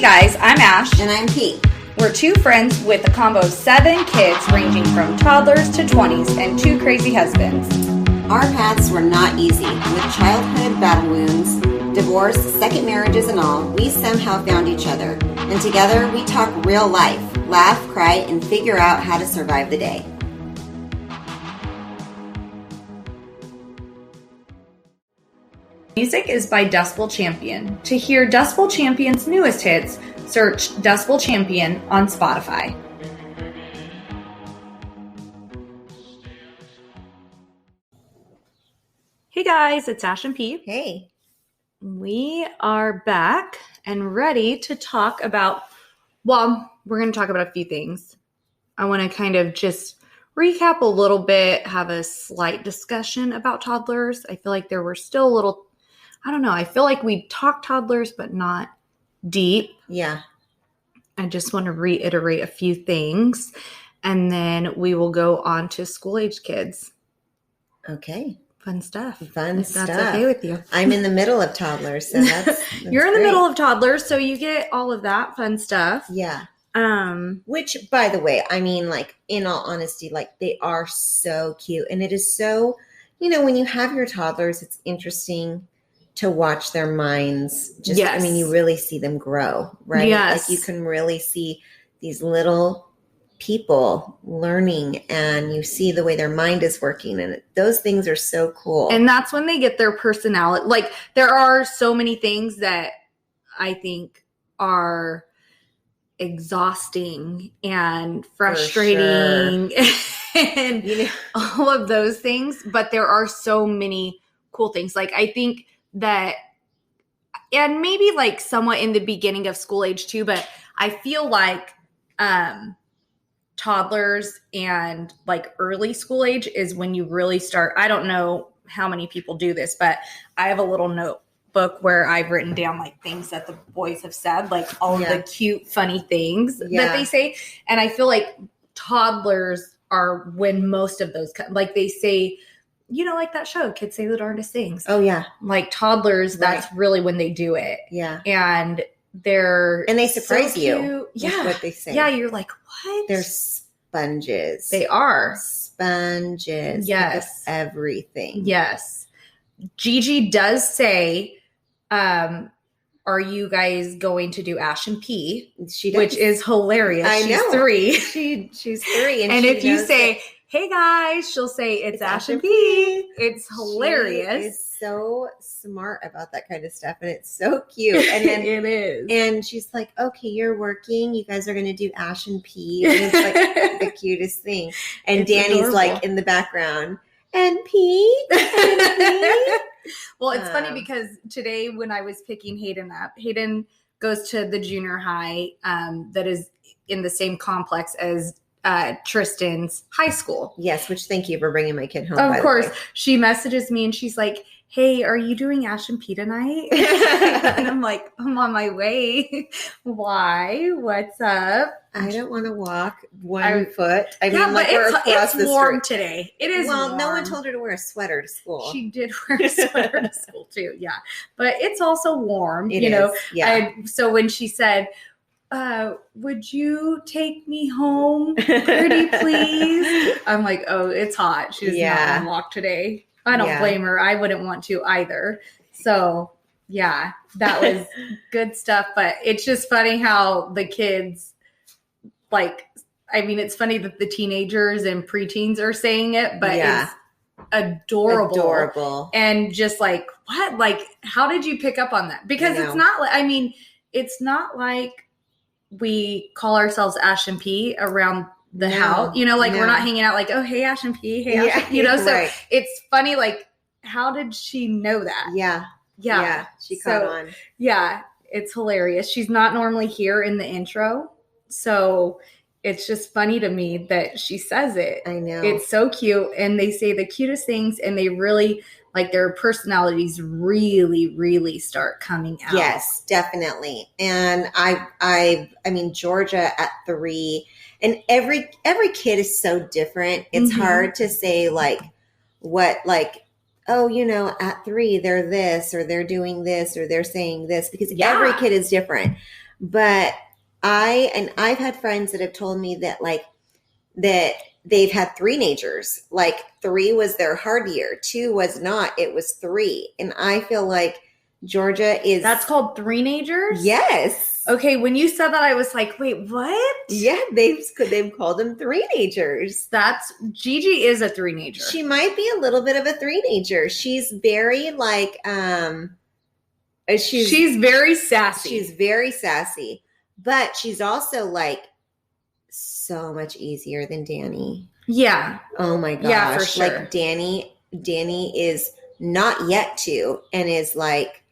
Hey guys, I'm Ash. And I'm Pete. We're two friends with a combo of 7 kids ranging from toddlers to 20s and 2 crazy husbands. Our paths were not easy. With childhood battle wounds, divorce, second marriages and all, we somehow found each other. And together we talk real life, laugh, cry, and figure out how to survive the day. Music is by Decibel Champion. To hear Decibel Champion's newest hits, search Decibel Champion on Spotify. Hey guys, it's Ash and Pete. Hey. We are back and ready to talk about, well, we're going to talk about a few things. I want to kind of just recap a little bit, have a slight discussion about toddlers. I feel like there were still a little, I don't know, I feel like we talked toddlers, but not deep. Yeah. I just want to reiterate a few things, and then we will go on to school-age kids. Okay. Fun stuff. Fun stuff. That's okay with you. I'm in the middle of toddlers, so that's You're in great. the middle of toddlers, so you get all of that fun stuff. Yeah. Which, by the way, I mean, like, in all honesty, like, they are so cute. And it is so, when you have your toddlers, it's interesting to watch their minds. Just, Yes. I mean, you really see them grow, right? Yes. Like, you can really see these little people learning, and you see the way their mind is working, and those things are so cool. And that's when they get their personality. Like, there are so many things that I think are exhausting and frustrating and all of those things, but there are so many cool things. Like, I think that, and maybe like somewhat in the beginning of school age too, but I feel like toddlers and like early school age is when you really start. I don't know how many people do this, but I have a little notebook where I've written down like things that the boys have said, like all of the cute, funny things that they say. And I feel like toddlers are when most of those, like they say, like that show, Kids Say the Darndest Things. Oh yeah. Like toddlers, that's really when they do it. Yeah. And they surprise so you with yeah. what they say. Yeah, you're like, what? They're sponges. They are. Sponges. Yes. Everything. Yes. Gigi does say, are you guys going to do Ash and P? She does. Which is hilarious. I She's know. 3. She's 3. And if you say, hey guys, she'll say, it's Ash and P. It's hilarious. She is so smart about that kind of stuff. And it's so cute. And then it is. And she's like, okay, you're working. You guys are going to do Ash and P. And it's like the cutest thing. And It's Danny's adorable. like in the background. And P. And P. Well, it's funny because today when I was picking Hayden up, Hayden goes to the junior high that is in the same complex as Tristan's high school. Yes, which thank you for bringing my kid home. Of course. She messages me and she's like, hey, are you doing Ash and P tonight? And I'm like, I'm on my way. Why? What's up? I don't want to walk one foot. I yeah, mean, like but we're across the it's warm street today. It is Well, warm. no one told her to wear a sweater to school. She did wear a sweater to school too, yeah. But it's also warm, It is, yeah. So when she said, would you take me home, pretty please? I'm like, oh, it's hot. She's not on walk today. I don't blame her. I wouldn't want to either. So yeah, that was good stuff. But it's just funny how the kids, like, I mean, it's funny that the teenagers and preteens are saying it, but it's adorable. And just like, what? Like, how did you pick up on that? Because it's not like, I mean, it's not like we call ourselves Ash and P around the house, we're not hanging out like, oh, hey, Ash and P, hey, Ash, so it's funny, like, how did she know that? Yeah, she caught on. Yeah, it's hilarious. She's not normally here in the intro, so it's just funny to me that she says it. I know. It's so cute, and they say the cutest things, and they really, like, their personalities really, really start coming out. Yes, definitely. And I mean, Georgia at 3, and every kid is so different. It's hard to say like what, like, oh, at 3 they're this or they're doing this or they're saying this, because every kid is different. But I've had friends that have told me that like that they've had three-nagers. Like 3 was their hard year. 2 was not. It was 3. And I feel like Georgia is. That's called three-nagers? Yes. Okay, when you said that, I was like, wait, what? Yeah, they've called them three-nagers. Gigi is a three-nager. She might be a little bit of a three-nager. She's very like she's very sassy. She's very sassy, but she's also like so much easier than Danny. Yeah. Oh my gosh. Yeah, for sure. Like Danny is not yet 2 and is like,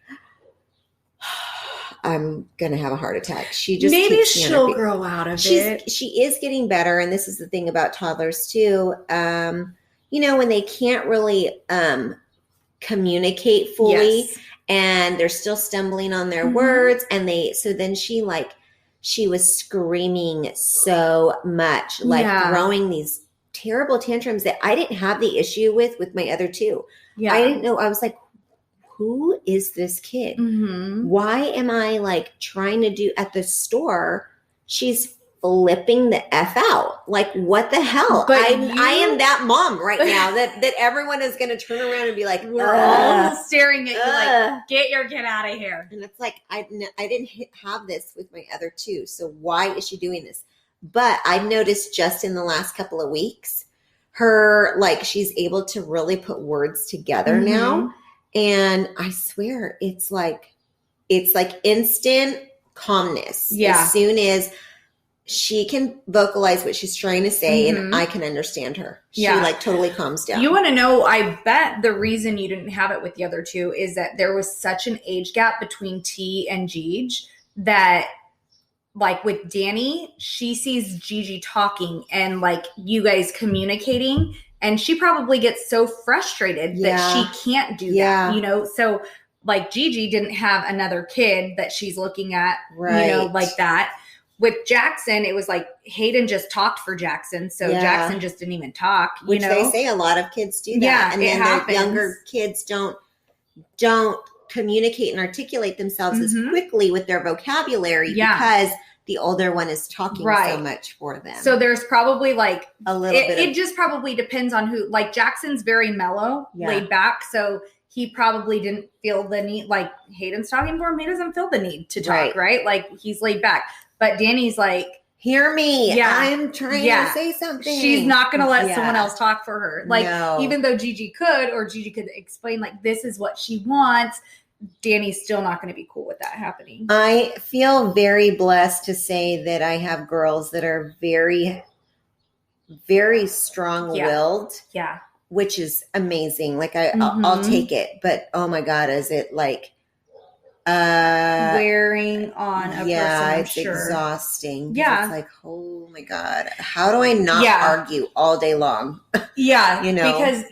I'm going to have a heart attack. She just maybe she'll grow out of it. She is getting better. And this is the thing about toddlers too. You know, when they can't really communicate fully, yes, and they're still stumbling on their words. And then she was screaming so much, like throwing these terrible tantrums that I didn't have the issue with my other 2. Yeah. I didn't know. I was like, who is this kid? Why am I like trying to do at the store? She's flipping the F out. Like, what the hell? But I am that mom right now that everyone is going to turn around and be like, we're all staring at you like, get your kid out of here. And it's like, I didn't have this with my other 2. So why is she doing this? But I've noticed just in the last couple of weeks, she's able to really put words together now. And I swear it's like instant calmness. Yeah. As soon as she can vocalize what she's trying to say and I can understand her. She like totally calms down. You want to know, I bet the reason you didn't have it with the other 2 is that there was such an age gap between T and Gigi that like with Danny, she sees Gigi talking and like you guys communicating. And she probably gets so frustrated that she can't do that, you know? So like Gigi didn't have another kid that she's looking at, you know, like that. With Jackson, it was like Hayden just talked for Jackson. So Jackson just didn't even talk, Which they say a lot of kids do that. Yeah, and then the younger kids don't communicate and articulate themselves as quickly with their vocabulary because the older one is talking so much for them. So there's probably like a little bit. It just probably depends on who. Like Jackson's very mellow, laid back. So he probably didn't feel the need. Like Hayden's talking for him, he doesn't feel the need to talk, right? Like he's laid back. But Danny's like, hear me. Yeah, I'm trying to say something. She's not going to let someone else talk for her. Like even though Gigi could explain like this is what she wants. Danny's still not going to be cool with that happening. I feel very blessed to say that I have girls that are very, very strong-willed. Yeah. Which is amazing. Like I'll take it. But oh my God, is it like wearing on a person? Yeah, it's exhausting. Yeah. It's like, oh my God, how do I not argue all day long? Yeah. You know? Because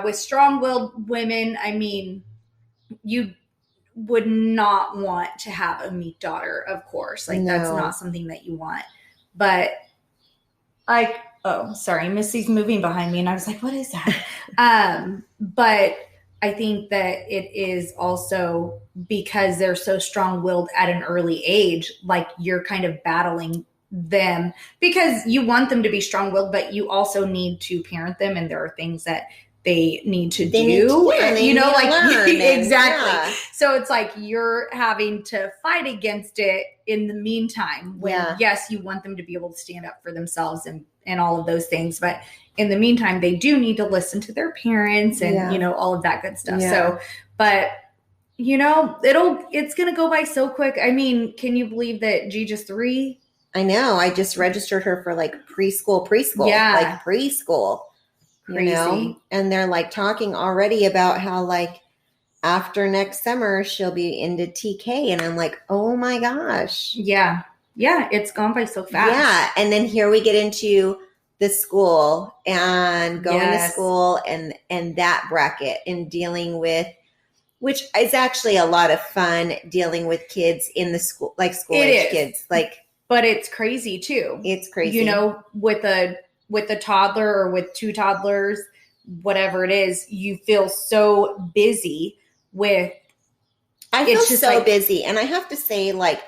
with strong-willed women, I mean, you would not want to have a meek daughter, of course. Like that's not something that you want. But sorry, Missy's moving behind me and I was like, what is that? But I think that it is also because they're so strong-willed at an early age, like you're kind of battling them because you want them to be strong-willed, but you also need to parent them. And there are things that they need to do, you know, like exactly. So it's like you're having to fight against it in the meantime when yes, you want them to be able to stand up for themselves and all of those things. But in the meantime, they do need to listen to their parents and, you know, all of that good stuff. Yeah. So, but you know, it's going to go by so quick. I mean, can you believe that Gigi's 3? I know. I just registered her for like preschool, like preschool. Crazy. You know, and they're like talking already about how like after next summer she'll be into TK, and I'm like, oh my gosh, yeah, it's gone by so fast. Yeah, and then here we get into the school and going to school and that bracket and dealing with, which is actually a lot of fun dealing with kids in the school, like school age kids, like. But it's crazy too. It's crazy, you know, with a toddler or with 2 toddlers, whatever it is, you feel so busy with. I feel so busy. And I have to say, like,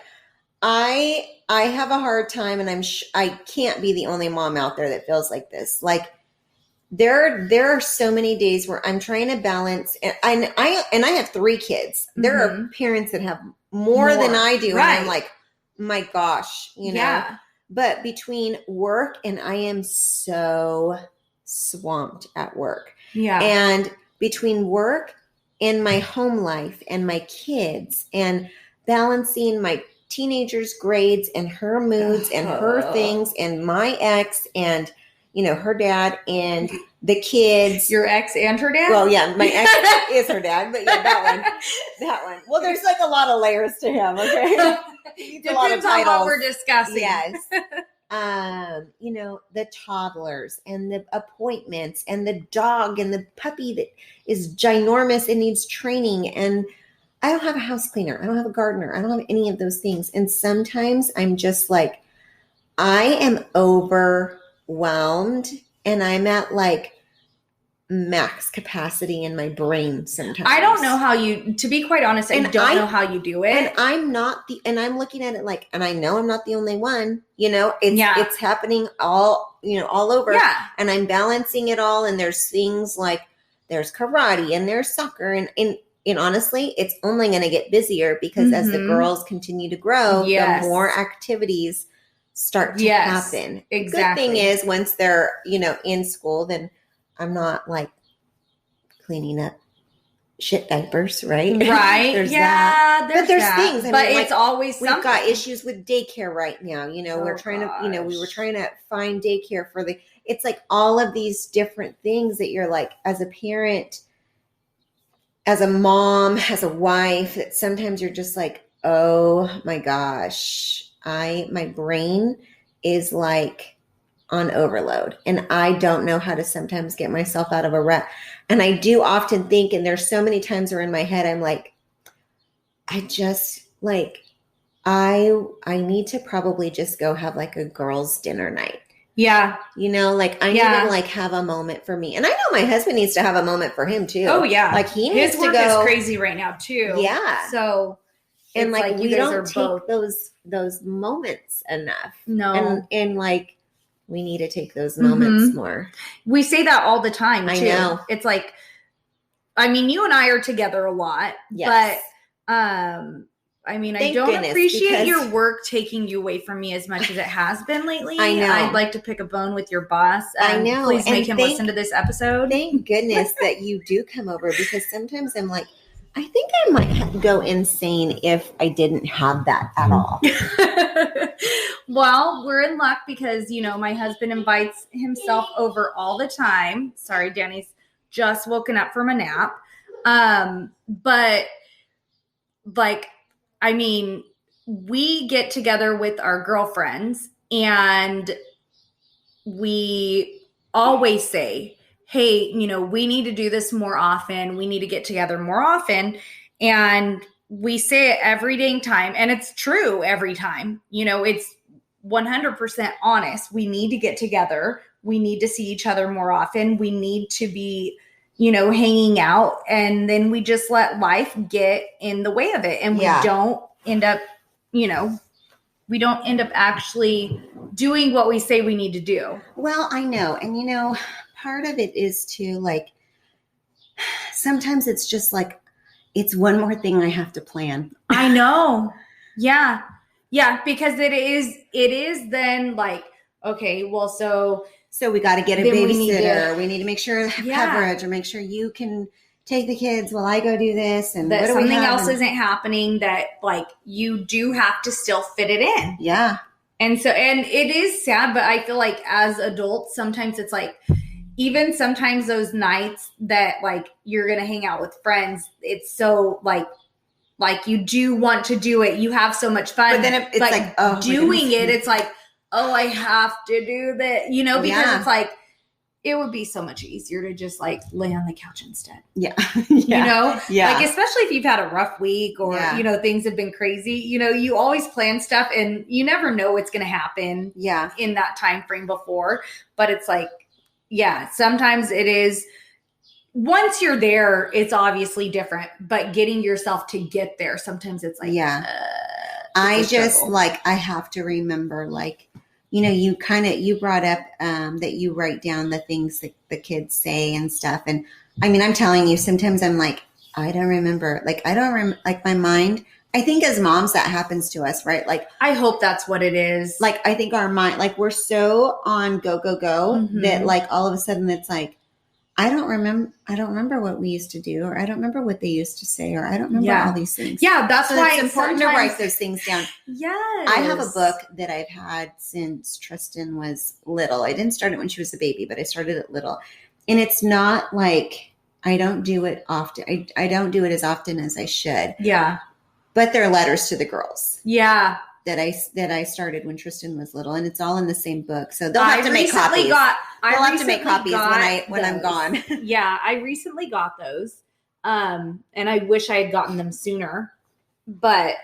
I have a hard time, and I can't be the only mom out there that feels like this. Like there are so many days where I'm trying to balance, and I have 3 kids. There are parents that have more than I do, right. And I'm like, my gosh, you know. Yeah. But between work, and I am so swamped at work. Yeah. And between work and my home life and my kids and balancing my teenager's grades and her moods and her things and my ex and, you know, her dad and the kids. Your ex and her dad? Well, yeah, my ex is her dad, but yeah, that one. Well, there's like a lot of layers to him, okay? Depends on what we're discussing. Yes. You know, the toddlers and the appointments and the dog and the puppy that is ginormous and needs training. And I don't have a house cleaner. I don't have a gardener. I don't have any of those things. And sometimes I'm just like, I am overwhelmed and I'm at like max capacity in my brain sometimes. I don't know how you, to be quite honest, I don't know how you do it. And I'm looking at it like, and I know I'm not the only one, you know, it's happening all over. Yeah. And I'm balancing it all. And there's things like there's karate and there's soccer and honestly, it's only going to get busier because as the girls continue to grow, the more activities start to happen. Exactly. The good thing is once they're, you know, in school, then I'm not like cleaning up shit diapers, right? Right. There's that. But there's things. But it's always something. We've got issues with daycare right now. You know, we're trying to, you know, we were trying to find daycare it's like all of these different things that you're like, as a parent, as a mom, as a wife, that sometimes you're just like, oh my gosh, my brain is like on overload and I don't know how to sometimes get myself out of a rut. And I do often think, and there's so many times where in my head, I'm like, I need to probably just go have like a girls' dinner night. Yeah. You know, like I need to like have a moment for me. And I know my husband needs to have a moment for him too. Oh yeah. Like his work is crazy right now too. Yeah. So and like we don't take those moments enough. No. And like we need to take those moments more. We say that all the time too. I know. It's like, I mean, you and I are together a lot, but I mean, I don't appreciate your work taking you away from me as much as it has been lately. I know. I'd like to pick a bone with your boss. I know. Please make him listen to this episode. Thank goodness that you do come over because sometimes I'm like, I think I might go insane if I didn't have that at all. Well, we're in luck because, you know, my husband invites himself over all the time. Sorry, Danny's just woken up from a nap. But like, I mean, we get together with our girlfriends and we always say, hey, you know, we need to do this more often. We need to get together more often. And we say it every dang time. And it's true every time. You know, it's 100% honest. We need to get together. We need to see each other more often. We need to be, you know, hanging out. And then we just let life get in the way of it. And we don't end up, you know, we don't end up actually doing what we say we need to do. Well, I know. And, you know, part of it is to like, sometimes it's just like, it's one more thing I have to plan. I know. Yeah. Yeah. Because it is then like, okay, well, so we got to get a babysitter. We need to make sure coverage or make sure you can take the kids while I go do this. And that something else isn't happening that like you do have to still fit it in. Yeah. And so, and it is sad, but I feel like as adults, sometimes it's like, even sometimes those nights that like you're going to hang out with friends, it's so like you do want to do it. You have so much fun. But then it's like oh, doing it, it's like, oh, I have to do that, you know, because it's like, it would be so much easier to just like lay on the couch instead. Yeah. You know, like, especially if you've had a rough week or, you know, things have been crazy, you know, you always plan stuff and you never know what's going to happen in that time frame before. But it's like, sometimes it is, once you're there, it's obviously different, but getting yourself to get there, sometimes it's like, I just like, I have to remember, like, you know, you brought up that you write down the things that the kids say and stuff. And I mean, I'm telling you, sometimes I'm like, I don't remember. Like, like my mind, I think as moms, that happens to us, right? Like, I hope that's what it is. Like, I think our mind, like, we're so on go, that like all of a sudden it's like, I don't remember what we used to do, or I don't remember what they used to say, or I don't remember all these things. Yeah, that's why it's important to write those things down. Yes. I have a book that I've had since Tristan was little. I didn't start it when she was a baby, but I started it little. And it's not like, I don't do it often. I don't do it as often as I should. Yeah. But they're letters to the girls. Yeah. That I started when Tristan was little, and it's all in the same book. So they'll have to make copies. They'll have to make copies when I'm gone. Yeah, I recently got those, and I wish I had gotten them sooner. But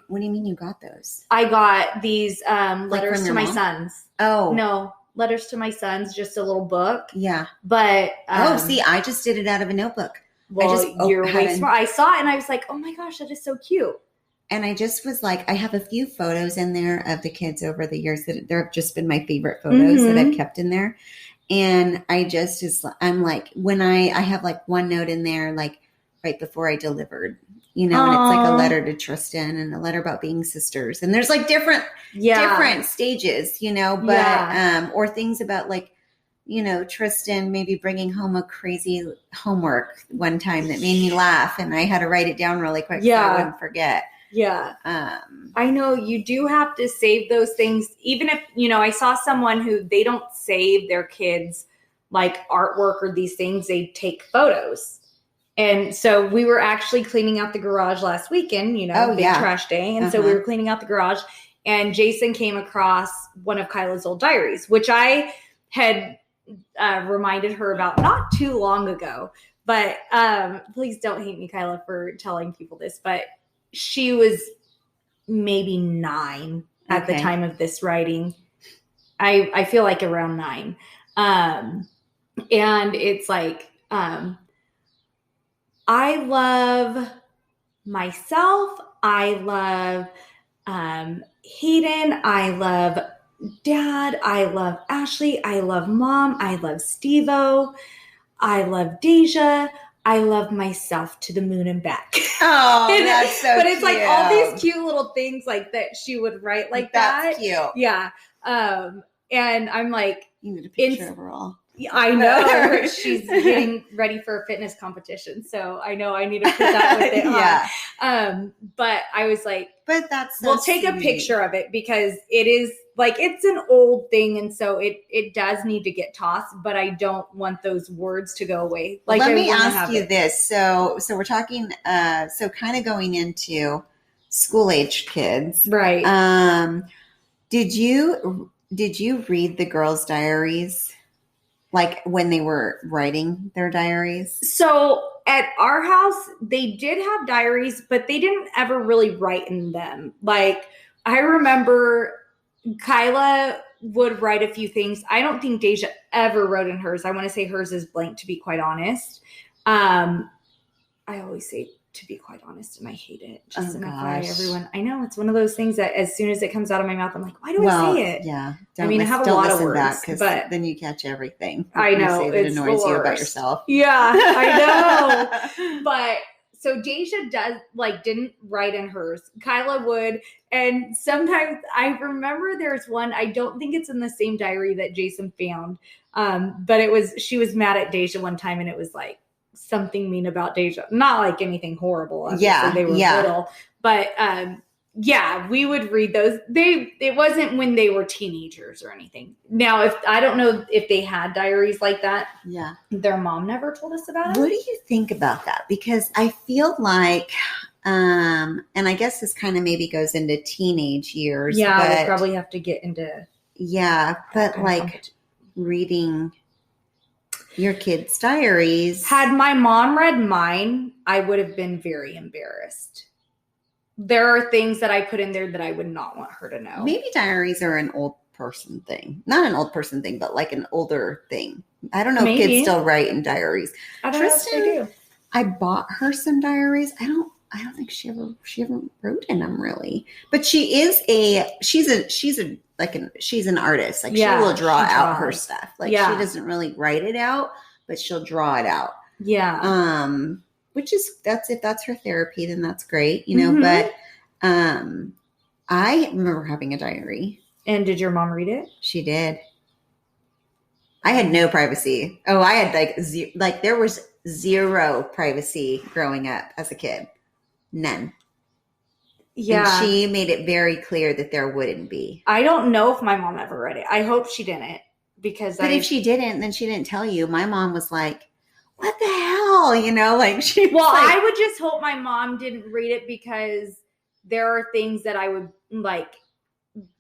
what do you mean you got those? I got these letters to my sons. Oh no, letters to my sons, just a little book. Yeah, but see, I just did it out of a notebook. Well, you're way smart. I saw it and I was like, oh my gosh, that is so cute. And I just was like, I have a few photos in there of the kids over the years that they've just been my favorite photos that I've kept in there. And I'm like, when I have like one note in there, like right before I delivered, you know, and it's like a letter to Tristan and a letter about being sisters. And there's like different stages, you know, but, or things about like, you know, Tristan maybe bringing home a crazy homework one time that made me laugh. And I had to write it down really quick so I wouldn't forget. Yeah. I know you do have to save those things. Even if, you know, I saw someone who they don't save their kids like artwork or these things, they take photos. And so we were actually cleaning out the garage last weekend, you know, big trash day. And so we were cleaning out the garage and Jason came across one of Kyla's old diaries, which I had reminded her about not too long ago. But please don't hate me, Kyla, for telling people this, but she was maybe 9 at the time of this writing. I feel like around 9. And it's like, I love myself. I love Hayden. I love Dad. I love Ashley. I love Mom. I love Steve-O. I love Deja. I love myself to the moon and back. Oh, that's so But it's cute. like all these cute little things like that she would write like that's that. Cute. Yeah. And I'm like, you need a picture of her all. I know she's getting ready for a fitness competition. So I know I need to put that with it. Yeah. But I was like, but that's so we'll take a picture of it because it is like, it's an old thing. And so it does need to get tossed, but I don't want those words to go away. Like, let me ask you this. So we're talking, so kind of going into school age kids. Right. Did you read the girls' diaries? Like when they were writing their diaries? So at our house, they did have diaries, but they didn't ever really write in them. Like I remember Kyla would write a few things. I don't think Deja ever wrote in hers. I want to say hers is blank, to be quite honest. I always say to be quite honest, and I hate it. Just an FYI, everyone. I know it's one of those things that as soon as it comes out of my mouth, I'm like, why do I say it? Yeah. I mean, I have a lot of words, but then you catch everything. I know. You say that annoys you about yourself. Yeah, I know. But so Deja didn't write in hers. Kyla would. And sometimes I remember there's one, I don't think it's in the same diary that Jason found. But she was mad at Deja one time and it was like, something mean about Deja, not like anything horrible. Obviously, they were little, but we would read those. It wasn't when they were teenagers or anything. Now, I don't know if they had diaries like that. Yeah, their mom never told us about it. What do you think about that? Because I feel like, and I guess this kind of maybe goes into teenage years. Yeah, we probably have to get into. Yeah, but like reading your kids' diaries. Had my mom read mine, I would have been very embarrassed. There are things that I put in there that I would not want her to know. Maybe diaries are an old person thing. Not an old person thing, but like an older thing. I don't know if kids still write in diaries. I don't know if they do. I bought her some diaries. I don't think she ever wrote in them really, but she's an artist. Like she will draw out her stuff. Like she doesn't really write it out, but she'll draw it out. Yeah. Which is, if that's her therapy, then that's great, you know, but, I remember having a diary. And did your mom read it? She did. I had no privacy. Oh, I had there was zero privacy growing up as a kid. None. Yeah. And she made it very clear that there wouldn't be. I don't know if my mom ever read it. I hope she didn't But if she didn't, then she didn't tell you. My mom was like, what the hell? You know, like she was I would just hope my mom didn't read it because there are things that I would like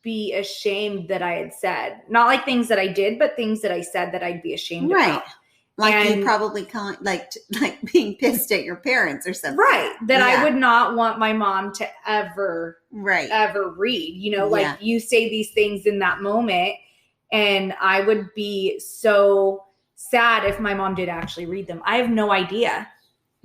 be ashamed that I had said. Not like things that I did, but things that I said that I'd be ashamed about. Like you probably like being pissed at your parents or something. Right. That I would not want my mom to ever read. You know, like you say these things in that moment, and I would be so sad if my mom did actually read them. I have no idea.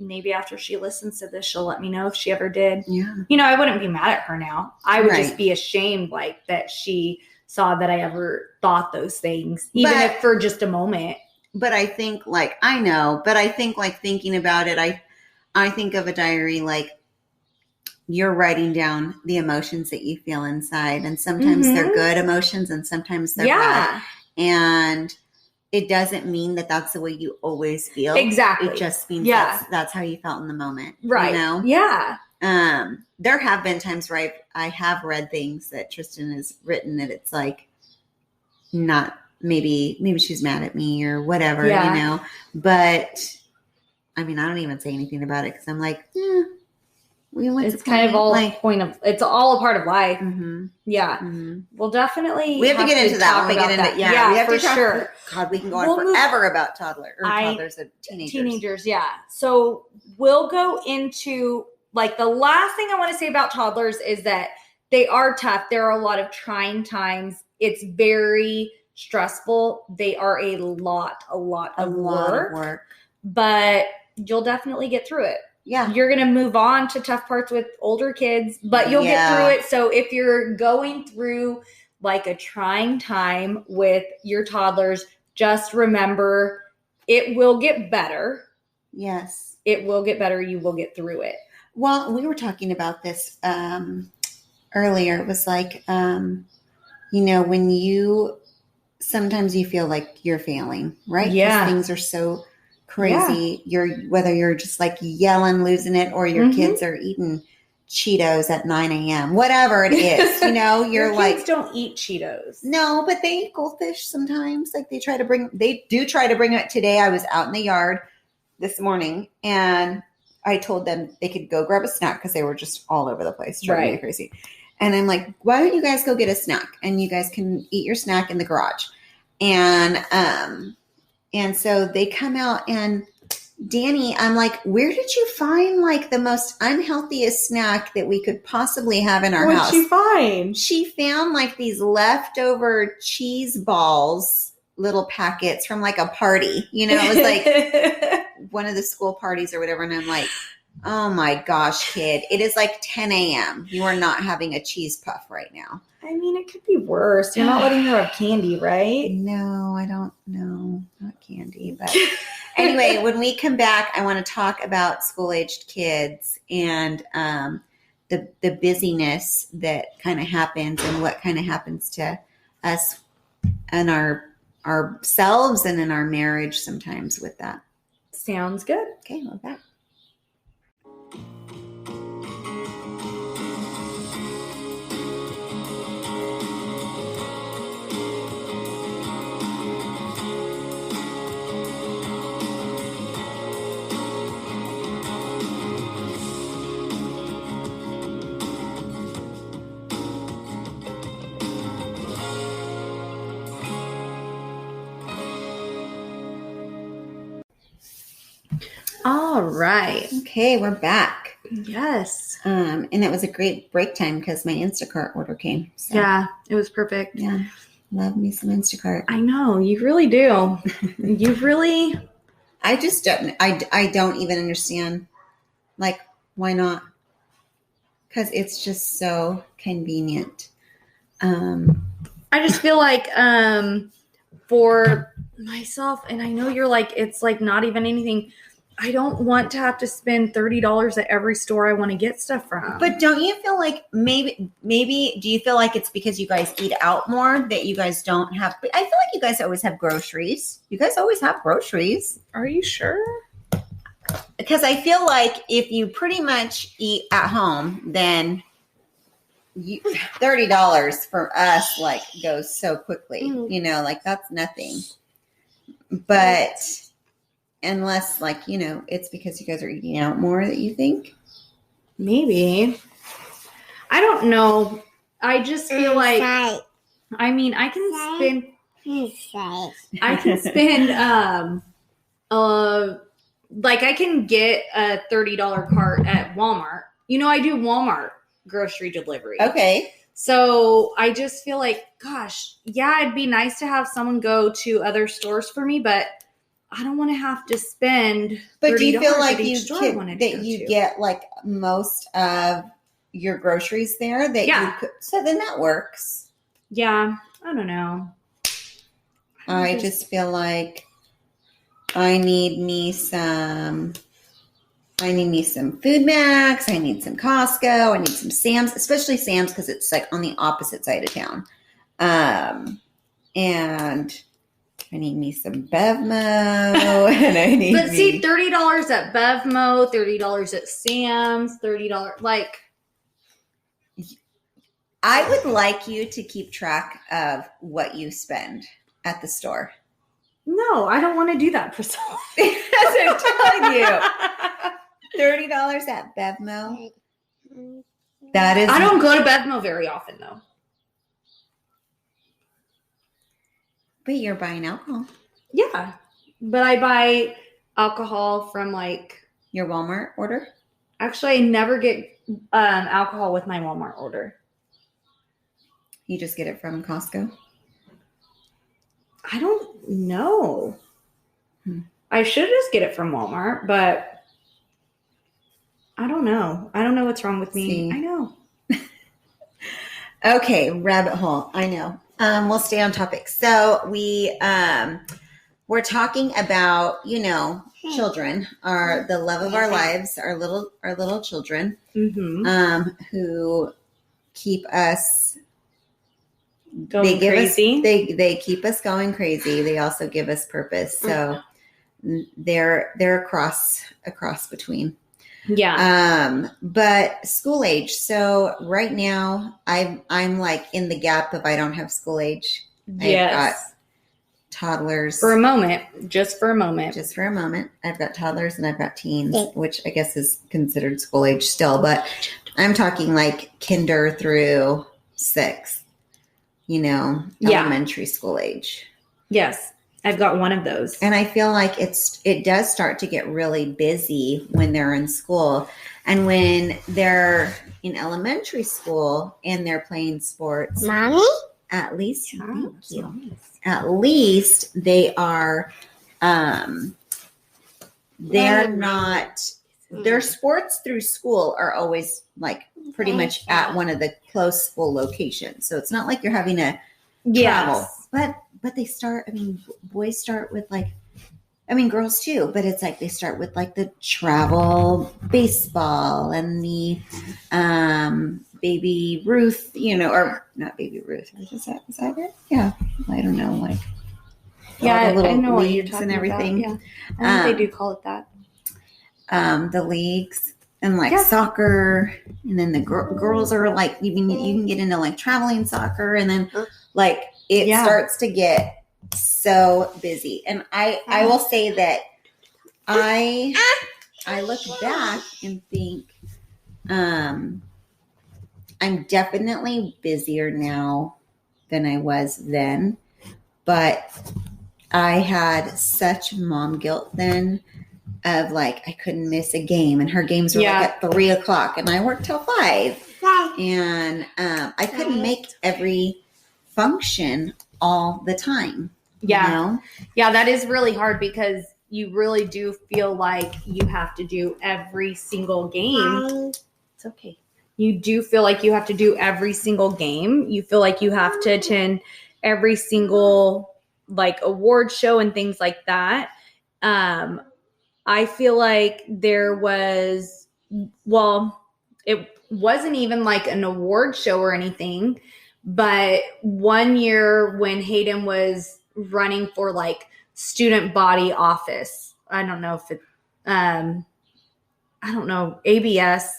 Maybe after she listens to this, she'll let me know if she ever did. Yeah. You know, I wouldn't be mad at her now. I would just be ashamed, like, that she saw that I ever thought those things, even if for just a moment. But I think, thinking about it, I think of a diary like you're writing down the emotions that you feel inside. And sometimes they're good emotions and sometimes they're bad. And it doesn't mean that that's the way you always feel. Exactly. It just means that's how you felt in the moment. Right. You know? Yeah. There have been times where I have read things that Tristan has written that it's like not, maybe she's mad at me or whatever, you know, but I mean, I don't even say anything about it because I'm like, it's kind of all it's all a part of life. Mm-hmm. Yeah. Mm-hmm. Well, definitely. We have to get into that when we get into Yeah, we have for to talk, sure. God, we can go on forever about toddlers and teenagers. Yeah. So we'll go into like the last thing I want to say about toddlers is that they are tough. There are a lot of trying times. It's very stressful. They are a lot of work. But you'll definitely get through it. Yeah. You're going to move on to tough parts with older kids, but you'll get through it. So if you're going through like a trying time with your toddlers, just remember it will get better. Yes. It will get better. You will get through it. Well, we were talking about this earlier. It was like, you know, when sometimes you feel like you're failing, right? Yeah. Because things are so crazy. Whether you're just like yelling, losing it, or your kids are eating Cheetos at 9 a.m., whatever it is, you know, your kids don't eat Cheetos. No, but they eat goldfish sometimes. Like they do try to bring it. Today I was out in the yard this morning and I told them they could go grab a snack because they were just all over the place, driving me crazy. And I'm like, why don't you guys go get a snack and you guys can eat your snack in the garage. And so they come out and Danny, I'm like, where did you find like the most unhealthiest snack that we could possibly have in our house? What'd she find? She found like these leftover cheese balls, little packets from like a party. You know, it was like one of the school parties or whatever. And I'm like, oh my gosh, kid, it is like 10 a.m. You are not having a cheese puff right now. I mean, it could be worse. You're not letting her have candy, right? No, I don't know. Not candy. But anyway, when we come back, I want to talk about school-aged kids and the busyness that kind of happens and what kind of happens to us and ourselves and in our marriage sometimes with that. Sounds good. Okay, we're back. All right. Okay, we're back. Yes. And it was a great break time because my Instacart order came. So. Yeah, it was perfect. Yeah. Love me some Instacart. I know. You really do. You really. I just don't. I don't even understand. Like, why not? because it's just so convenient. I just feel like for myself, and I know you're like, it's like not even anything. I don't want to have to spend $30 at every store I want to get stuff from. But don't you feel like maybe do you feel like it's because you guys eat out more that you guys don't have? I feel like you guys always have groceries. You guys always have groceries. Are you sure? Because I feel like if you pretty much eat at home, then $30 for us like goes so quickly. You know, like that's nothing. But unless, like, you know, it's because you guys are eating out more that you think? Maybe. I don't know. I just feel like, I mean, I can spend, like I can get a $30 cart at Walmart. You know, I do Walmart grocery delivery. Okay. So I just feel like, gosh, yeah, it'd be nice to have someone go to other stores for me, but I don't want to have to spend. But do you feel like you get like most of your groceries there? So then that works. Yeah, I don't know. I just feel like I need me some Food Max. I need some Costco. I need some Sam's, especially Sam's because it's like on the opposite side of town. And I need me some Bevmo, and I need. But see, $30 at Bevmo, $30 at Sam's, $30 like. I would like you to keep track of what you spend at the store. No, I don't want to do that, Priscilla. I'm telling you, $30 at Bevmo. That is. I don't go to Bevmo very often, though. But you're buying alcohol. Yeah. But I buy alcohol from like... Your Walmart order? Actually, I never get alcohol with my Walmart order. You just get it from Costco? I don't know. I should just get it from Walmart, but I don't know. I don't know what's wrong with me. See? I know. Okay, rabbit hole. I know. We'll stay on topic. So we're talking about, you know, children are the love of our lives, our little children, who keep us going crazy. They keep us going crazy. They also give us purpose. So they're a cross between. Yeah. But school age. So right now I'm like in the gap of I don't have school age. Yes. I've got toddlers. For a moment. Just for a moment. I've got toddlers and I've got teens, which I guess is considered school age still, but I'm talking like kinder through 6th, you know, elementary school age. Yes. I've got one of those. And I feel like it does start to get really busy when they're in school. And when they're in elementary school and they're playing sports. Mommy? At least, thank you. At least they are, they're not, their sports through school are always like pretty much at one of the close school locations. So it's not like you're having to travel. But they start, I mean, boys start with like, I mean, girls too, but it's like they start with like the travel baseball and the Baby Ruth, you know, or not Baby Ruth. Is that it? Yeah. I don't know. Like, yeah, the little I know what you're leagues talking and everything. About. Yeah. I think they do call it that. The leagues and like soccer. And then the girls are like, you can get into like traveling soccer. And then like, it starts to get so busy. And I will say that I look back and think I'm definitely busier now than I was then. But I had such mom guilt then of like I couldn't miss a game. And her games were like at 3:00 and I worked till 5. And I couldn't make every function all the time. Yeah. You know? Yeah, that is really hard because you really do feel like you have to do every single game. It's okay. You do feel like you have to do every single game. You feel like you have to attend every single like award show and things like that. I feel like there was, well, it wasn't even like an award show or anything, but one year when Hayden was running for like student body office, I don't know if it, I don't know, ABS,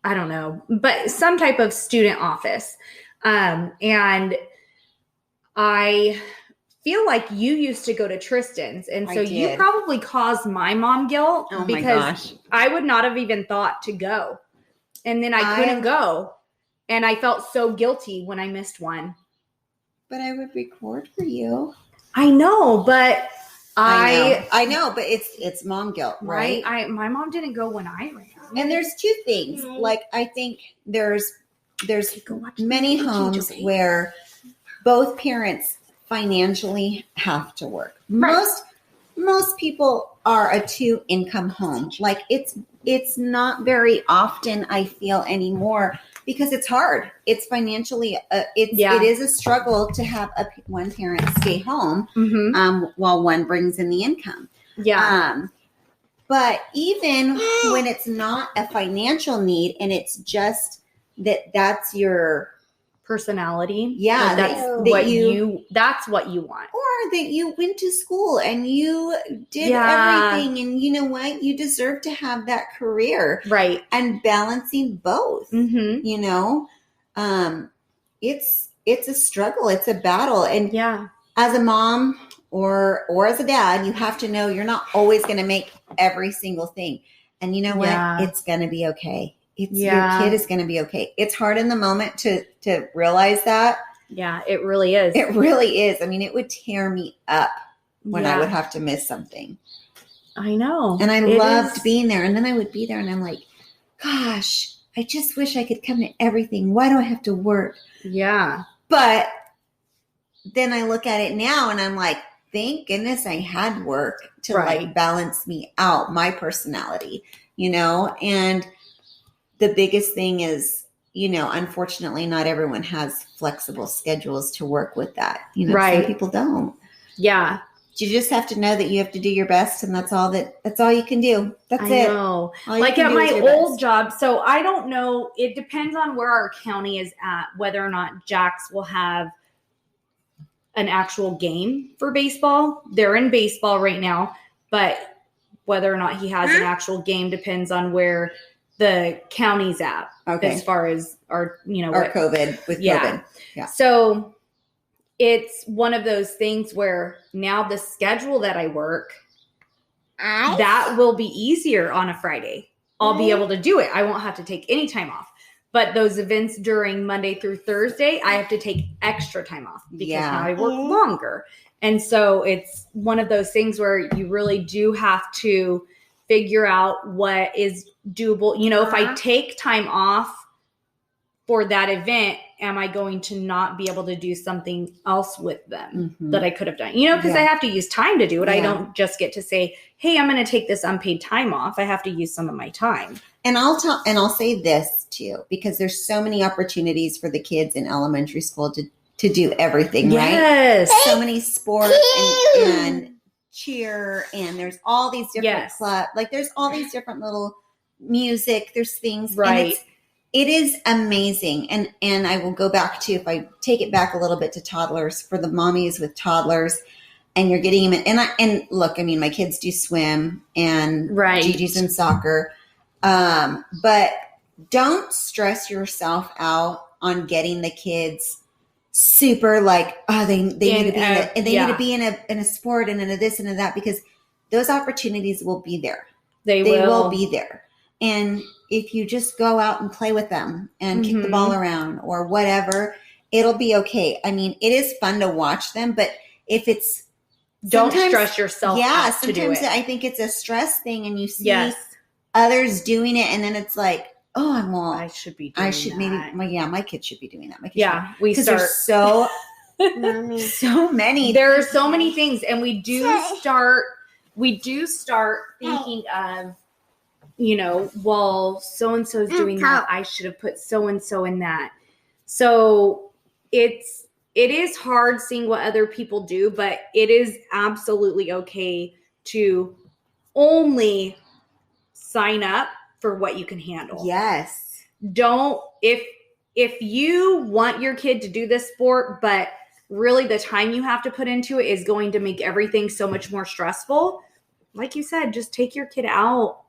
I don't know, but some type of student office. And I feel like you used to go to Tristan's. And so you probably caused my mom guilt because I would not have even thought to go. And then I couldn't go. And I felt so guilty when I missed one. But I would record for you. I know, but I know, but it's mom guilt, right? My mom didn't go when I ran. And there's two things. Like I think there's many homes where both parents financially have to work. Right. Most people are a 2-income home. Like it's not very often I feel anymore because it's hard. It's financially it is a struggle to have one parent stay home while one brings in the income. Yeah. But even when it's not a financial need and it's just that's your personality. Yeah. That's what you want. Or that you went to school and you did everything and you know what? You deserve to have that career. Right. And balancing both, you know, it's a struggle. It's a battle. And as a mom or as a dad, you have to know you're not always going to make every single thing. And you know what? It's going to be okay. Your kid is going to be okay. It's hard in the moment to realize that. Yeah, it really is. It really is. I mean, it would tear me up when I would have to miss something. I know. And I loved being there. And then I would be there and I'm like, gosh, I just wish I could come to everything. Why do I have to work? Yeah. But then I look at it now and I'm like, thank goodness I had work to like balance me out, my personality, you know? And the biggest thing is, you know, unfortunately, not everyone has flexible schedules to work with that. You know, some people don't. Yeah. You just have to know that you have to do your best, and that's all you can do. That's it. I know. Like at my old job, so I don't know. It depends on where our county is at, whether or not Jax will have an actual game for baseball. They're in baseball right now, but whether or not he has an actual game depends on where the county's at as far as our, you know, our COVID. Yeah. So it's one of those things where now the schedule that I work, that will be easier on a Friday. I'll be able to do it. I won't have to take any time off. But those events during Monday through Thursday, I have to take extra time off because now I work longer. And so it's one of those things where you really do have to figure out what is doable. You know, if I take time off for that event, am I going to not be able to do something else with them that I could have done? You know, because I have to use time to do it. I don't just get to say, hey, I'm going to take this unpaid time off. I have to use some of my time. And I'll say this too, because there's so many opportunities for the kids in elementary school to do everything, right? So many sports and cheer, and there's all these different clubs. Like there's all these different little music. There's things, and it is amazing. And I will go back to, if I take it back a little bit to toddlers, for the mommies with toddlers, and you're getting them in. And look, I mean, my kids do swim and Gigi's in soccer, but don't stress yourself out on getting the kids super like, oh, they need to be in a sport and in a this and in that, because those opportunities will be there. They will be there. And if you just go out and play with them and kick the ball around or whatever, it'll be okay. I mean, it is fun to watch them, but if it's, don't stress yourself out to do it. Sometimes I think it's a stress thing, and you see others doing it, and then it's like, oh, I should be doing that. My kids should be doing that. Because there's so many. There are so many things, and we do start thinking of well, so-and-so is doing that. I should have put so-and-so in that. So it is hard seeing what other people do, but it is absolutely okay to only sign up for what you can handle. Yes. Don't, if you want your kid to do this sport, but really the time you have to put into it is going to make everything so much more stressful, like you said, just take your kid out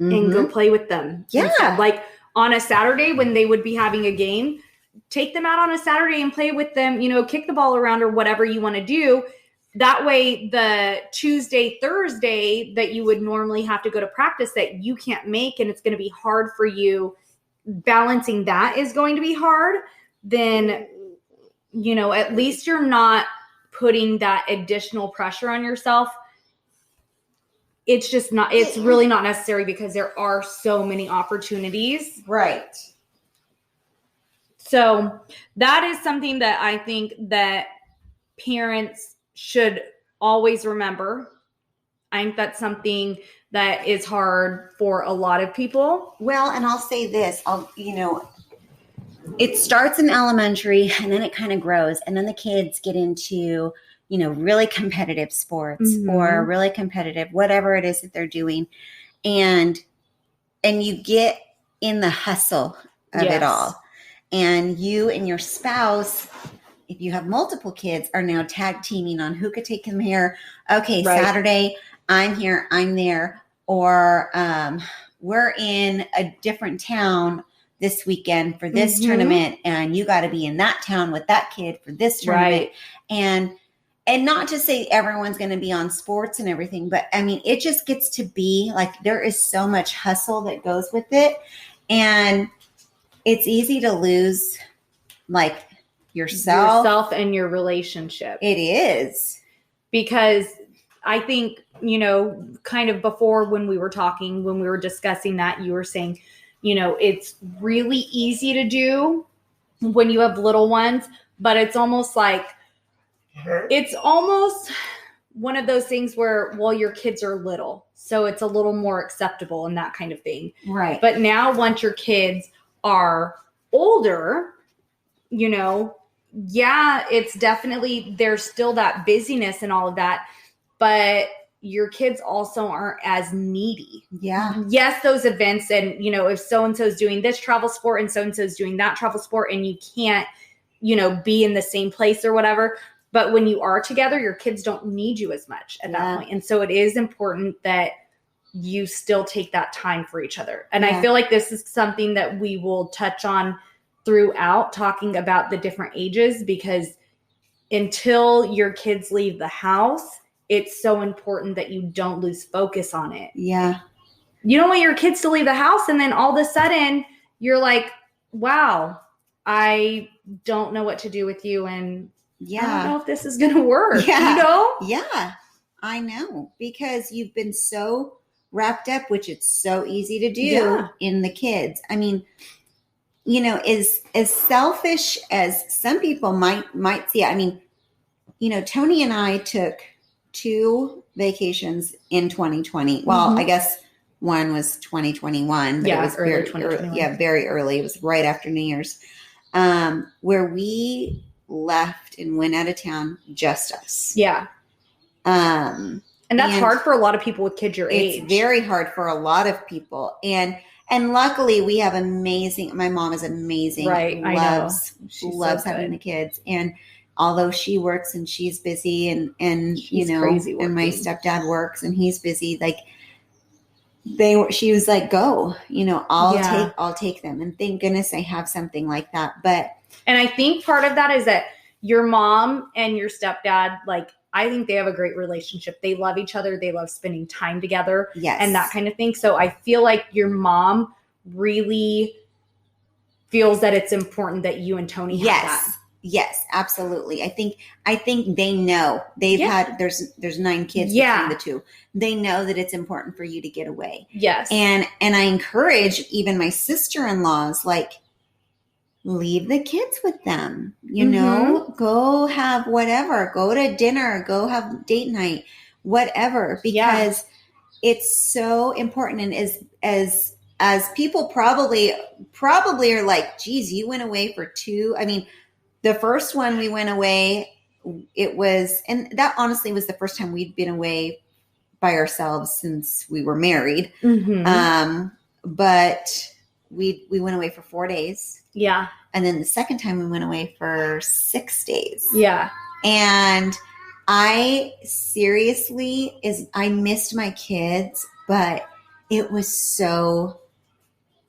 and go play with them. Yeah. Instead. Like on a Saturday when they would be having a game, take them out on a Saturday and play with them, kick the ball around or whatever you want to do. That way the Tuesday, Thursday that you would normally have to go to practice that you can't make and it's going to be hard for you, balancing that is going to be hard, then, at least you're not putting that additional pressure on yourself. It's just not, it's really not necessary because there are so many opportunities. Right. So that is something that I think that parents should always remember. I think that's something that is hard for a lot of people. Well, and I'll say this, it starts in elementary and then it kind of grows and then the kids get into really competitive sports or really competitive, whatever it is that they're doing. And you get in the hustle of it all. And you and your spouse, if you have multiple kids, are now tag teaming on who could take them here. Okay, right. Saturday, I'm here, I'm there. Or we're in a different town this weekend for this tournament. And you got to be in that town with that kid for this tournament. Right. And not to say everyone's going to be on sports and everything, but I mean, it just gets to be like there is so much hustle that goes with it. And it's easy to lose like yourself and your relationship. It is. Because I think, kind of before when we were discussing that, you were saying, it's really easy to do when you have little ones, but it's almost one of those things where, well, your kids are little, so it's a little more acceptable and that kind of thing. Right. But now once your kids are older, it's definitely, there's still that busyness and all of that, but your kids also aren't as needy. Yeah. Yes, those events and, if so-and-so's doing this travel sport and so-and-so's doing that travel sport and you can't, be in the same place or whatever. But when you are together, your kids don't need you as much at that point. And so it is important that you still take that time for each other. And I feel like this is something that we will touch on throughout talking about the different ages, because until your kids leave the house, it's so important that you don't lose focus on it. Yeah. You don't want your kids to leave the house and then all of a sudden you're like, wow, I don't know what to do with you. And I don't know if this is going to work, Yeah, I know. Because you've been so wrapped up, which it's so easy to do in the kids. I mean, as selfish as some people might see it. I mean, Tony and I took 2 vacations in 2020. Well, I guess one was 2021. But it was early very 2021. Very early. It was right after New Year's, where we left and went out of town, just us. Yeah. And that's hard for a lot of people with kids your age. It's very hard for a lot of people. And luckily we have my mom is amazing. Right. Loves having the kids. And although she works and she's busy and she's crazy working. And my stepdad works and he's busy, like she was like, go, I'll take them. And thank goodness I have something like that. And I think part of that is that your mom and your stepdad, like, I think they have a great relationship. They love each other. They love spending time together. Yes. And that kind of thing. So I feel like your mom really feels that it's important that you and Tony have that. Yes, absolutely. I think they know they've had, there's 9 kids between the 2. They know that it's important for you to get away. Yes. And I encourage even my sister-in-laws, like, leave the kids with them, go have whatever, go to dinner, go have date night, whatever, because it's so important. And as people probably are like, geez, you went away for 2. I mean, the first one we went away, and that honestly was the first time we'd been away by ourselves since we were married. Mm-hmm. But we went away for 4 days. Yeah. And then the second time we went away for 6 days. Yeah. And I missed my kids, but it was so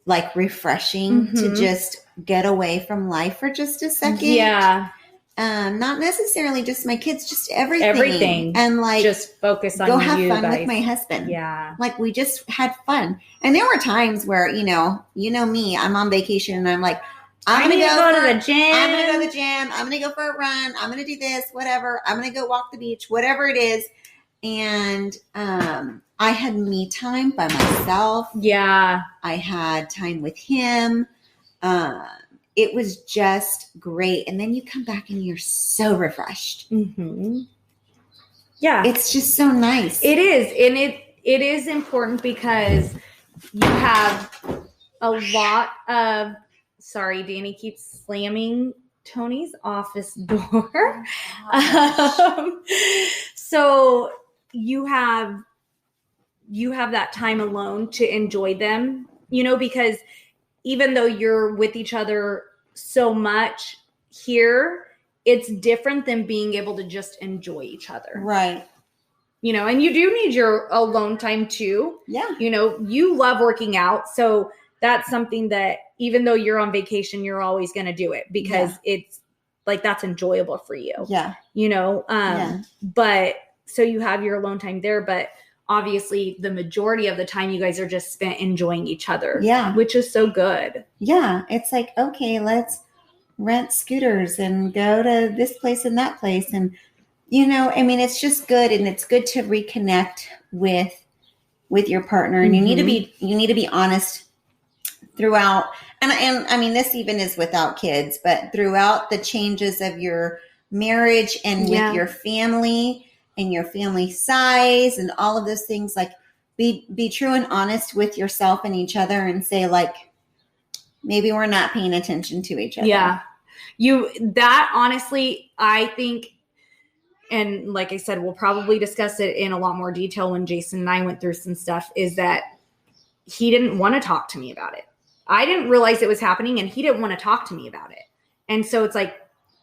like refreshing to just get away from life for just a second. Yeah. Not necessarily just my kids, just everything. Everything. And like just focus on go have you fun guys. with my husband. Yeah. Like we just had fun. And there were times where, you know me, I'm on vacation and I'm like, I'm going to go to the gym. I'm going to go to the gym. I'm going to go for a run. I'm going to do this, whatever. I'm going to go walk the beach, whatever it is. And I had me time by myself. Yeah. I had time with him. It was just great. And then you come back and you're so refreshed. Mm-hmm. Yeah. It's just so nice. It is. And it is important because you have a lot of, sorry, Danny keeps slamming Tony's office door. So you have that time alone to enjoy them, because even though you're with each other so much here, it's different than being able to just enjoy each other. Right. And you do need your alone time too. Yeah. You love working out. So that's something that even though you're on vacation, you're always going to do it because it's like, that's enjoyable for you. Yeah. But so you have your alone time there, but obviously the majority of the time you guys are just spent enjoying each other. Yeah. Which is so good. Yeah. It's like, okay, let's rent scooters and go to this place and that place. And, it's just good. And it's good to reconnect with your partner. And you need to be honest throughout. And I mean, this even is without kids, but throughout the changes of your marriage and with your family and your family size and all of those things, like be true and honest with yourself and each other and say, like, maybe we're not paying attention to each other. Yeah. That honestly, I think, and like I said, we'll probably discuss it in a lot more detail when Jason and I went through some stuff, is that he didn't want to talk to me about it. I didn't realize it was happening and he didn't want to talk to me about it. And so it's like,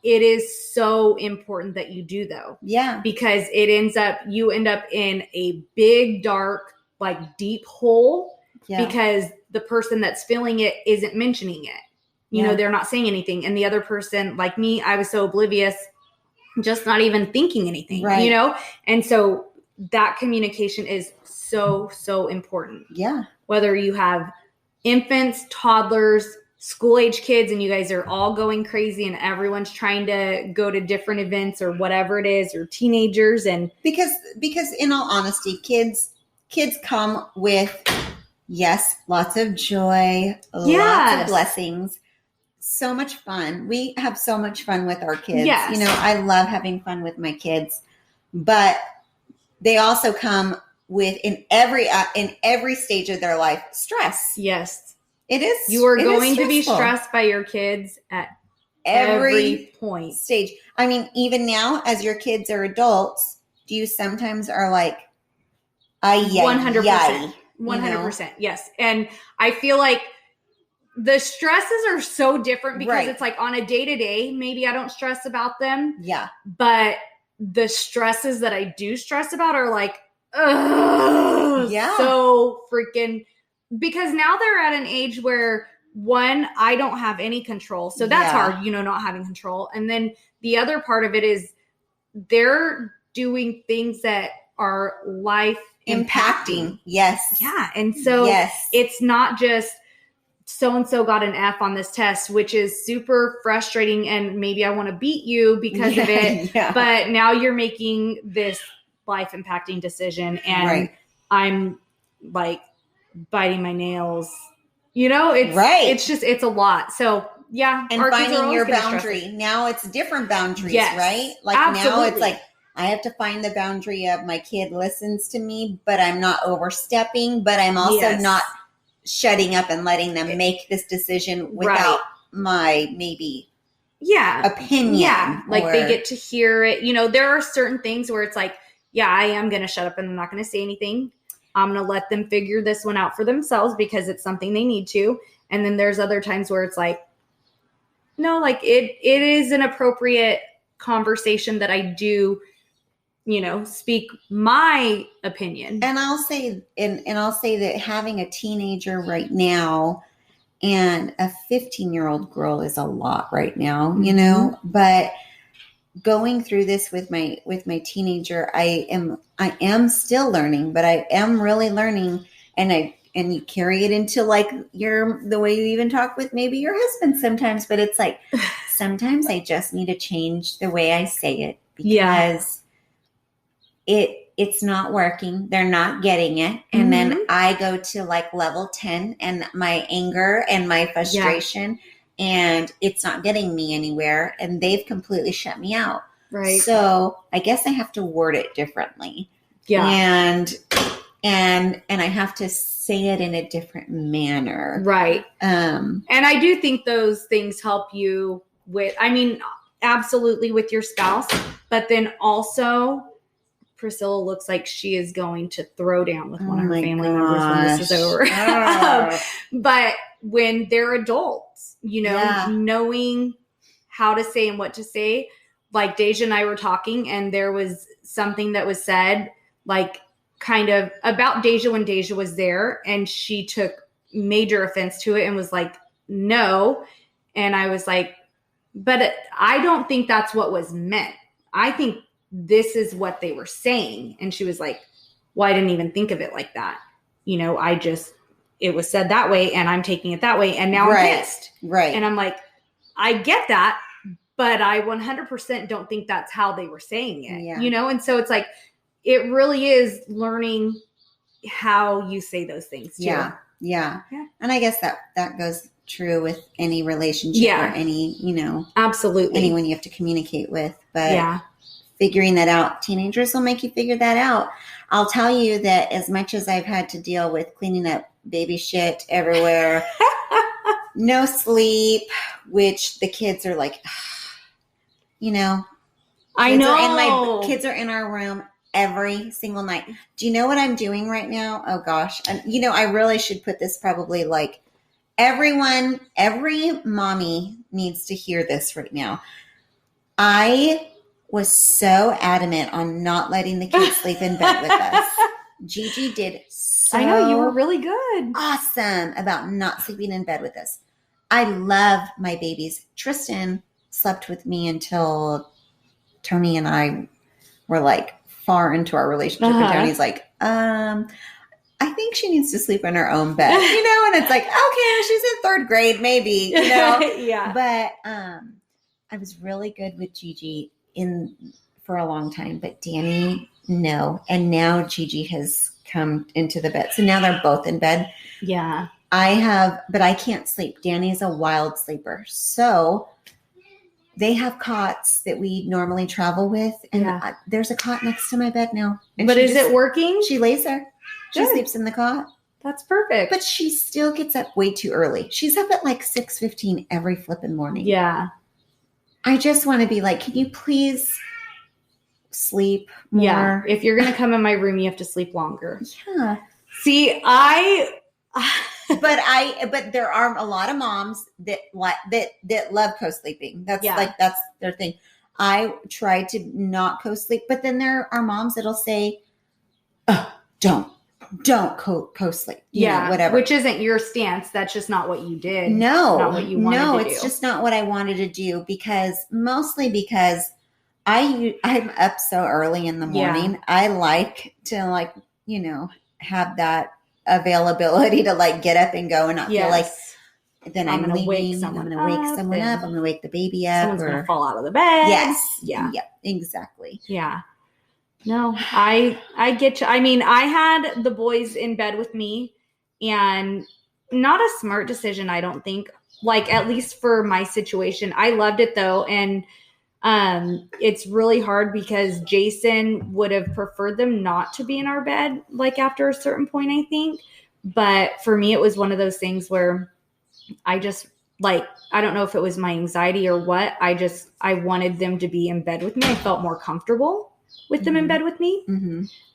it is so important that you do though. Yeah. Because you end up in a big, dark, like deep hole because the person that's feeling it isn't mentioning it. They're not saying anything. And the other person, like me, I was so oblivious, just not even thinking anything, right. And so that communication is so, so important. Yeah. Whether you have infants, toddlers, school-age kids, and you guys are all going crazy and everyone's trying to go to different events or whatever it is, or teenagers. And because in all honesty, kids come with, lots of joy, lots of blessings, so much fun. We have so much fun with our kids. Yes. I love having fun with my kids, but they also come with in every stage of their life, stress. Yes. It is. You are going to be stressed by your kids at every point. Stage. I mean, even now as your kids are adults, do you sometimes are like, 100%. 100%. Yes. And I feel like the stresses are so different because it's like on a day-to-day, maybe I don't stress about them. Yeah. But the stresses that I do stress about are like, so freaking, because now they're at an age where, one, I don't have any control. So that's hard, not having control. And then the other part of it is they're doing things that are life impacting. Yes. Yeah. And so it's not just so-and-so got an F on this test, which is super frustrating. And maybe I want to beat you because of it. Yeah. But now you're making this life impacting decision. And I'm like biting my nails, it's a lot. So yeah. And finding your boundary. Now it's different boundaries, right? Like absolutely. Now it's like, I have to find the boundary of my kid listens to me, but I'm not overstepping, but I'm also not shutting up and letting them make this decision without my maybe opinion. Yeah. Like they get to hear it. You know, there are certain things where it's like, yeah, I am going to shut up and I'm not going to say anything. I'm going to let them figure this one out for themselves because it's something they need to. And then there's other times where it's like, no, like it is an appropriate conversation that I do, you know, speak my opinion. And I'll say that having a teenager right now and a 15-year-old girl is a lot right now, you know, but going through this with my teenager, I am still learning, but I am really learning, and you carry it into like the way you even talk with maybe your husband sometimes, but it's like sometimes I just need to change the way I say it because it's not working. They're not getting it. And then I go to like level 10 and my anger and my frustration and it's not getting me anywhere. And they've completely shut me out. Right. So I guess I have to word it differently. Yeah. And I have to say it in a different manner. Right. And I do think those things help you with, I mean, absolutely with your spouse, but then also Priscilla looks like she is going to throw down with one of her family members when this is over. But when they're adults, you know, knowing how to say and what to say, like Deja and I were talking and there was something that was said, like kind of about Deja when Deja was there and she took major offense to it and was like, no. And I was like, but I don't think that's what was meant. I think this is what they were saying. And she was like, well, I didn't even think of it like that. You know, it was said that way and I'm taking it that way. And now I'm pissed. Right. And I'm like, I get that, but I 100% don't think that's how they were saying it, you know? And so it's like, it really is learning how you say those things too. Yeah. And I guess that goes true with any relationship or any, you know, absolutely anyone you have to communicate with, but figuring that out, teenagers will make you figure that out. I'll tell you that as much as I've had to deal with cleaning up baby shit everywhere, no sleep, which the kids are like, you know, I know kids are in our room every single night. Do you know what I'm doing right now? Oh gosh. And you know, I really should put this probably like every mommy needs to hear this right now. I was so adamant on not letting the kids sleep in bed with us. Gigi did so I know you were really good. Awesome about not sleeping in bed with us. I love my babies. Tristan slept with me until Tony and I were like far into our relationship. And Tony's like, I think she needs to sleep in her own bed, you know? And it's like, okay, she's in third grade, maybe, you know? But I was really good with Gigi for a long time, but Danny, no. And now Gigi has come into the bed. So now they're both in bed. Yeah. But I can't sleep. Danny's a wild sleeper. So they have cots that we normally travel with. And there's a cot next to my bed now. But is it working? She lays there. She sleeps in the cot. That's perfect. But she still gets up way too early. She's up at like 6:15 every flipping morning. Yeah. I just want to be like, can you please sleep more? Yeah. If you're going to come in my room, you have to sleep longer. Yeah. See, but there are a lot of moms that love co-sleeping. That's that's their thing. I try to not co-sleep, but then there are moms that'll say, oh, don't co-sleep. You know, whatever. Which isn't your stance. That's just not what you did. No, not what you wanted to do. It's just not what I wanted to do mostly because I'm up so early in the morning. I like to you know, have that availability to get up and go and not feel like then I'm leaving. I'm going to wake someone up. I'm going to wake the baby up. Someone's going to fall out of the bed. Yes. Yeah. Yep. Exactly. Yeah. No, I get you. I mean, I had the boys in bed with me and not a smart decision, I don't think. At least for my situation. I loved it though. And it's really hard because Jason would have preferred them not to be in our bed after a certain point, I think. But for me, it was one of those things where I just like, I don't know if it was my anxiety or what. I wanted them to be in bed with me. I felt more comfortable with them in bed with me.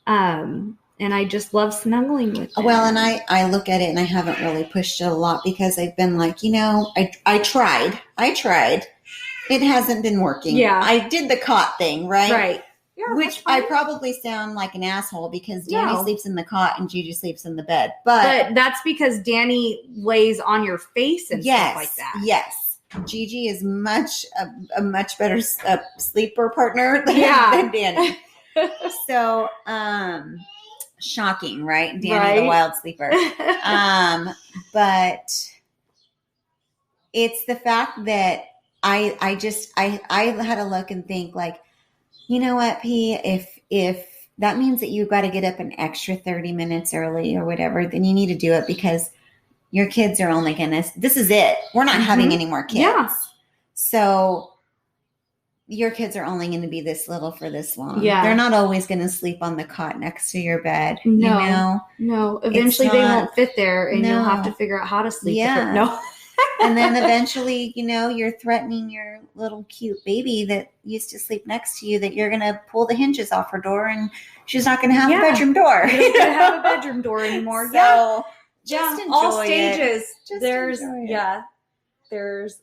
And I just love snuggling with them. Well, and I look at it and I haven't really pushed it a lot because I've been like, I tried. It hasn't been working. Yeah. I did the cot thing, right? Right. Yeah, which I probably sound like an asshole because Danny sleeps in the cot and Gigi sleeps in the bed. But that's because Danny lays on your face and stuff like that. Yes. Gigi is a much better sleeper partner than Danny. So, shocking, right? Danny, the wild sleeper. But it's the fact that I had to look and think like, you know what, P, if that means that you've got to get up an extra 30 minutes early or whatever, then you need to do it because your kids are only going to, this is it. We're not having any more kids. Yeah. So your kids are only going to be this little for this long. Yeah. They're not always going to sleep on the cot next to your bed. No. Eventually they won't fit there and you'll have to figure out how to sleep. Yeah. No. And then eventually, you're threatening your little cute baby that used to sleep next to you that you're going to pull the hinges off her door and she's not going to have a bedroom door. You're not going to have a bedroom door anymore. So just enjoy all stages. It. There's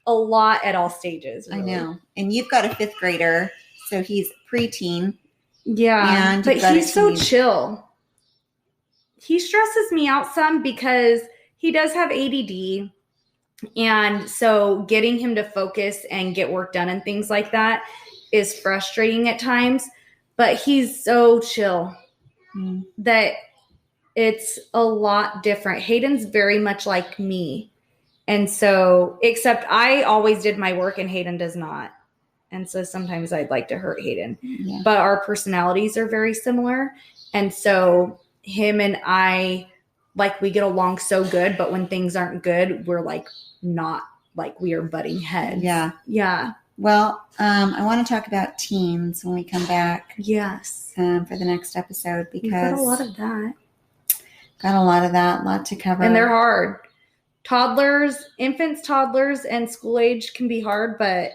a lot at all stages. Really. I know. And you've got a 5th grader, so he's preteen. Yeah. But he's so chill. He stresses me out some because he does have ADD. And so getting him to focus and get work done and things like that is frustrating at times, but he's so chill that it's a lot different. Hayden's very much like me. And so, except I always did my work and Hayden does not. And so sometimes I'd like to hurt Hayden, but our personalities are very similar. And so him and I, like, we get along so good, but when things aren't good, we're like not like we are butting heads. Yeah. Yeah. Well, I want to talk about teens when we come back. Yes. For the next episode because we've got a lot of that. A lot to cover. And they're hard. Infants, toddlers, and school age can be hard, but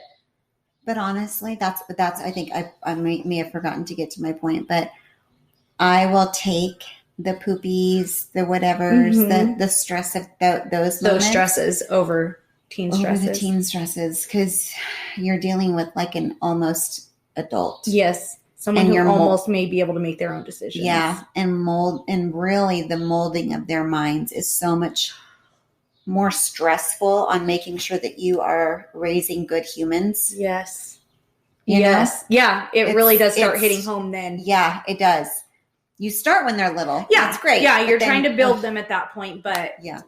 honestly, that's I think I may have forgotten to get to my point, but I will take the poopies, the whatevers, the stress of those stresses over teen stresses. Over the teen stresses, because you're dealing with like an almost adult. Yes. Someone who almost may be able to make their own decisions. Yeah. And really the molding of their minds is so much more stressful on making sure that you are raising good humans. Yes. You know? Yeah. It really does start hitting home then. Yeah, it does. You start when they're little. Yeah. That's great. Yeah. You're trying to build them at that point, but yeah.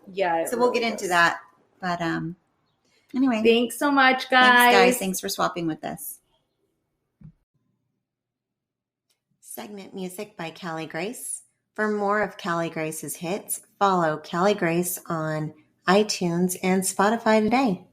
So we'll get into that. But anyway. Thanks so much, guys. Thanks for swapping with us. Segment music by Callie Grace. For more of Callie Grace's hits, follow Callie Grace on iTunes and Spotify today.